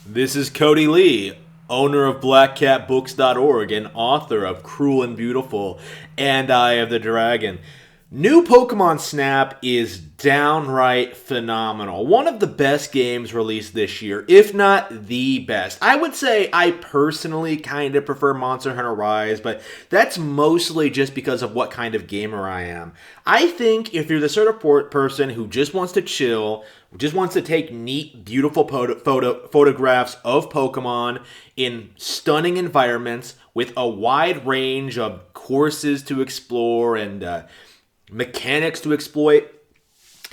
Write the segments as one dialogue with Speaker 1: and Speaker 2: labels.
Speaker 1: This is Cody Lee, owner of BlackCatBooks.org and author of Cruel and Beautiful and Eye of the Dragon. New Pokemon Snap is downright phenomenal. One of the best games released this year, if not the best. I would say I personally kind of prefer Monster Hunter Rise, but that's mostly just because of what kind of gamer I am. I think if you're the sort of person who just wants to chill, just wants to take neat, beautiful photographs of Pokemon in stunning environments with a wide range of courses to explore and mechanics to exploit,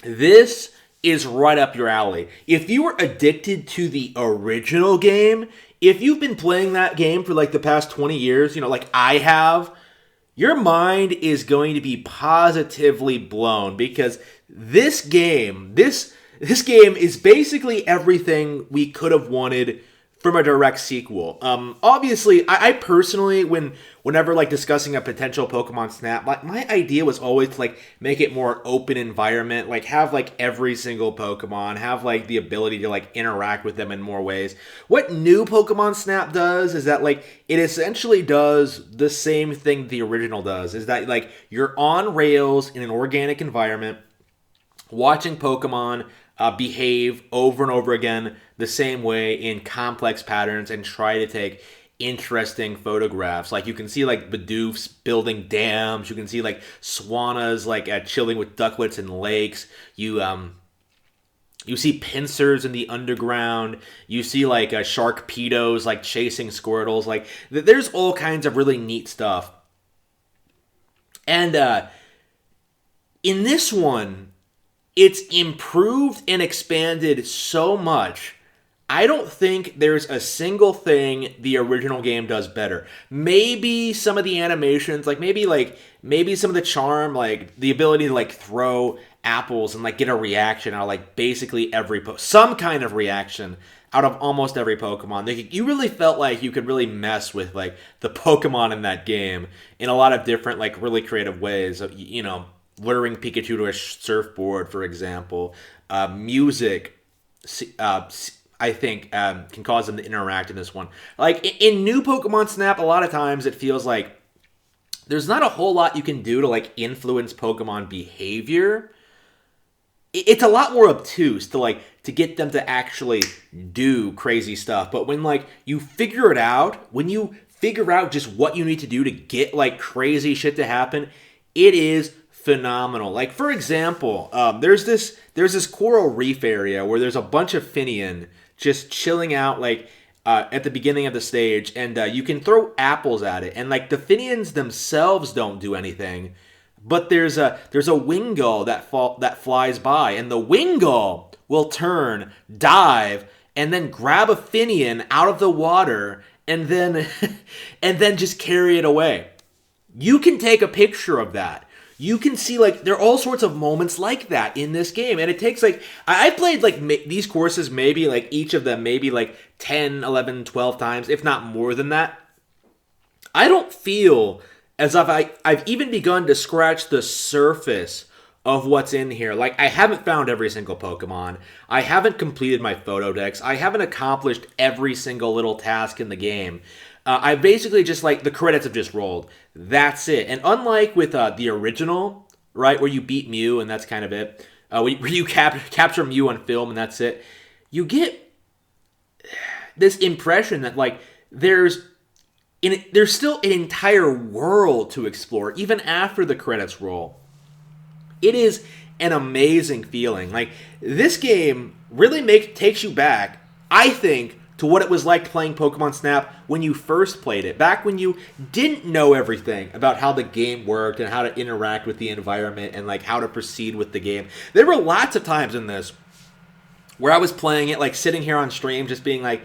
Speaker 1: this is right up your alley. If you were addicted to the original game, if you've been playing that game for like the past 20 years, like I have, your mind is going to be positively blown because this game is basically everything we could have wanted from a direct sequel. Obviously, I personally, whenever like discussing a potential Pokemon Snap, my idea was always to like make it more open environment, like have like every single Pokemon, have like the ability to like interact with them in more ways. What new Pokemon Snap does is that like it essentially does the same thing the original does, is that like you're on rails in an organic environment, watching Pokemon behave over and over again the same way in complex patterns and try to take interesting photographs. Like you can see like Bidoofs building dams. You can see like Swannas like chilling with ducklets in lakes. You see pincers in the underground. You see like Sharkpedos like chasing Squirtles. Like there's all kinds of really neat stuff. And in this one, it's improved and expanded so much. I don't think there's a single thing the original game does better. Maybe some of the animations, like maybe some of the charm, like the ability to like throw apples and like get a reaction out of like basically some kind of reaction out of almost every Pokemon. Like, you really felt like you could really mess with like the Pokemon in that game in a lot of different like really creative ways. Luring Pikachu to a surfboard, for example. Music, I think, can cause them to interact in this one. Like, in new Pokemon Snap, a lot of times it feels like there's not a whole lot you can do to, like, influence Pokemon behavior. It's a lot more obtuse to get them to actually do crazy stuff. But when, like, you figure it out, when you figure out just what you need to do to get, like, crazy shit to happen, it is phenomenal. Like, for example, there's this coral reef area where there's a bunch of Finian just chilling out like at the beginning of the stage, and you can throw apples at it, and like the Finians themselves don't do anything, but there's a Wingull that flies by, and the Wingull will turn, dive, and then grab a Finian out of the water and then and then just carry it away. You can take a picture of that. You can see, like, there are all sorts of moments like that in this game. And it takes, like, I played, like, these courses maybe, like, each of them maybe, like, 10, 11, 12 times, if not more than that. I don't feel as if I've even begun to scratch the surface of what's in here. Like, I haven't found every single Pokemon. I haven't completed my photo decks. I haven't accomplished every single little task in the game. I basically just, like, the credits have just rolled. That's it. And unlike with the original, right, where you beat Mew and that's kind of it, where you capture Mew on film and that's it, you get this impression that, like, there's still an entire world to explore, even after the credits roll. It is an amazing feeling. Like, this game really takes you back, I think, to what it was like playing Pokemon Snap when you first played it. Back when you didn't know everything about how the game worked and how to interact with the environment and like how to proceed with the game. There were lots of times in this where I was playing it, like sitting here on stream just being like,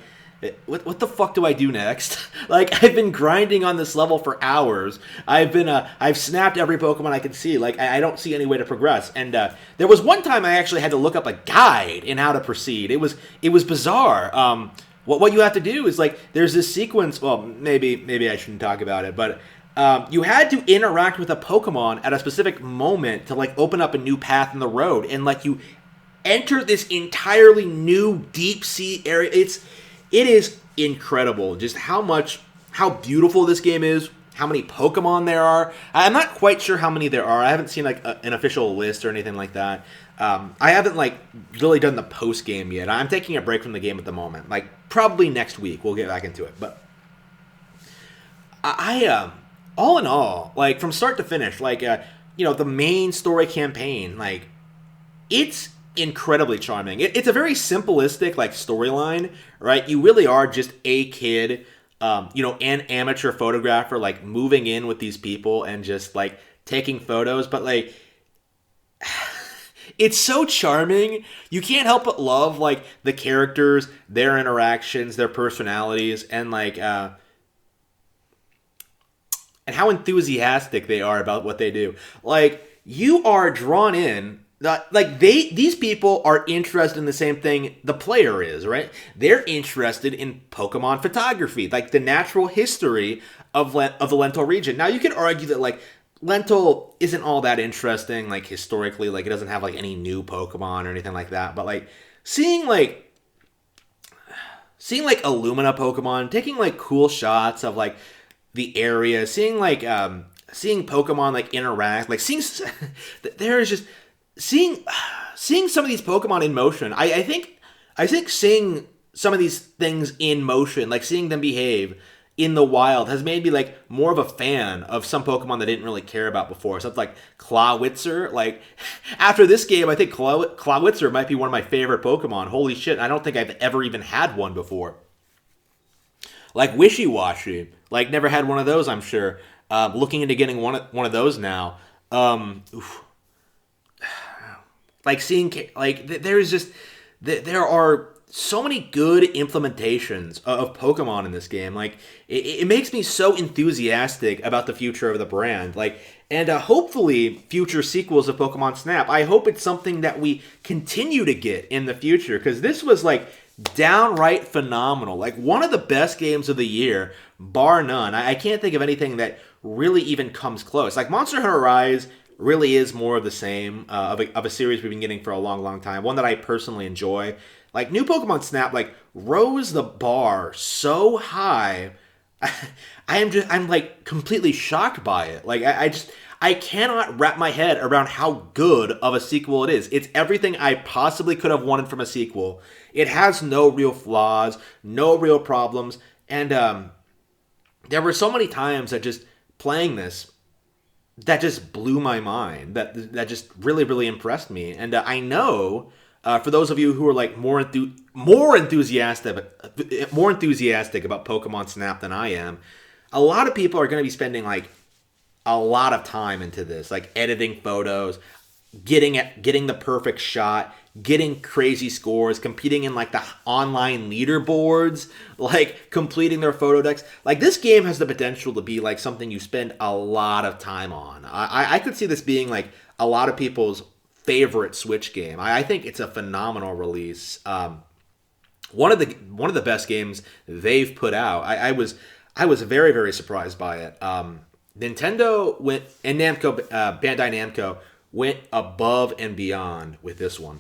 Speaker 1: what the fuck do I do next? Like, I've been grinding on this level for hours. I've snapped every Pokemon I can see. Like, I don't see any way to progress. And there was one time I actually had to look up a guide in how to proceed. It was bizarre. What you have to do is, like, there's this sequence, well, maybe I shouldn't talk about it, but you had to interact with a Pokemon at a specific moment to, like, open up a new path in the road, and, like, you enter this entirely new deep sea area. it is incredible just how beautiful this game is, how many Pokemon there are. I'm not quite sure how many there are. I haven't seen like an official list or anything like that. I haven't like really done the post game yet. I'm taking a break from the game at the moment. Like probably next week we'll get back into it. But all in all, like from start to finish, like the main story campaign, like it's incredibly charming. It's a very simplistic like storyline, right? You really are just a kid, an amateur photographer, like moving in with these people and just like taking photos, but like it's so charming. You can't help but love like the characters, their interactions, their personalities, and like and how enthusiastic they are about what they do. Like you are drawn in. Like these people are interested in the same thing the player is, right? They're interested in Pokemon photography, like the natural history of the Lental region. Now you can argue that like Lental isn't all that interesting, like historically, like it doesn't have like any new Pokemon or anything like that. But like seeing like Illumina Pokemon, taking like cool shots of like the area, seeing Pokemon like interact, like seeing there's just seeing some of these Pokemon in motion. I think seeing some of these things in motion, like seeing them behave in the wild, has made me like more of a fan of some Pokemon that I didn't really care about before. Something like Clawitzer. Like after this game, I think Clawitzer might be one of my favorite Pokemon. Holy shit! I don't think I've ever even had one before. Like Wishy-Washy, like never had one of those. I'm sure. Looking into getting one of those now. Like seeing like there's just there are so many good implementations of Pokemon in this game. Like it makes me so enthusiastic about the future of the brand. Like and hopefully future sequels of Pokemon Snap. I hope it's something that we continue to get in the future because this was like downright phenomenal. Like one of the best games of the year, bar none. I can't think of anything that really even comes close. Like Monster Hunter Rise really is more of the same of a series we've been getting for a long, long time. One that I personally enjoy. Like new Pokemon Snap, like rose the bar so high. I'm like completely shocked by it. Like I cannot wrap my head around how good of a sequel it is. It's everything I possibly could have wanted from a sequel. It has no real flaws, no real problems, and there were so many times that just playing this that just blew my mind. That just really, really impressed me. And I know for those of you who are like more enthusiastic about Pokemon Snap than I am, a lot of people are going to be spending like a lot of time into this, like editing photos, getting the perfect shot, getting crazy scores, competing in like the online leaderboards, like completing their photo decks. Like this game has the potential to be like something you spend a lot of time on. I could see this being like a lot of people's favorite Switch game. I think it's a phenomenal release. One of the best games they've put out. I was very, very surprised by it. Nintendo went and Namco, Bandai Namco went above and beyond with this one.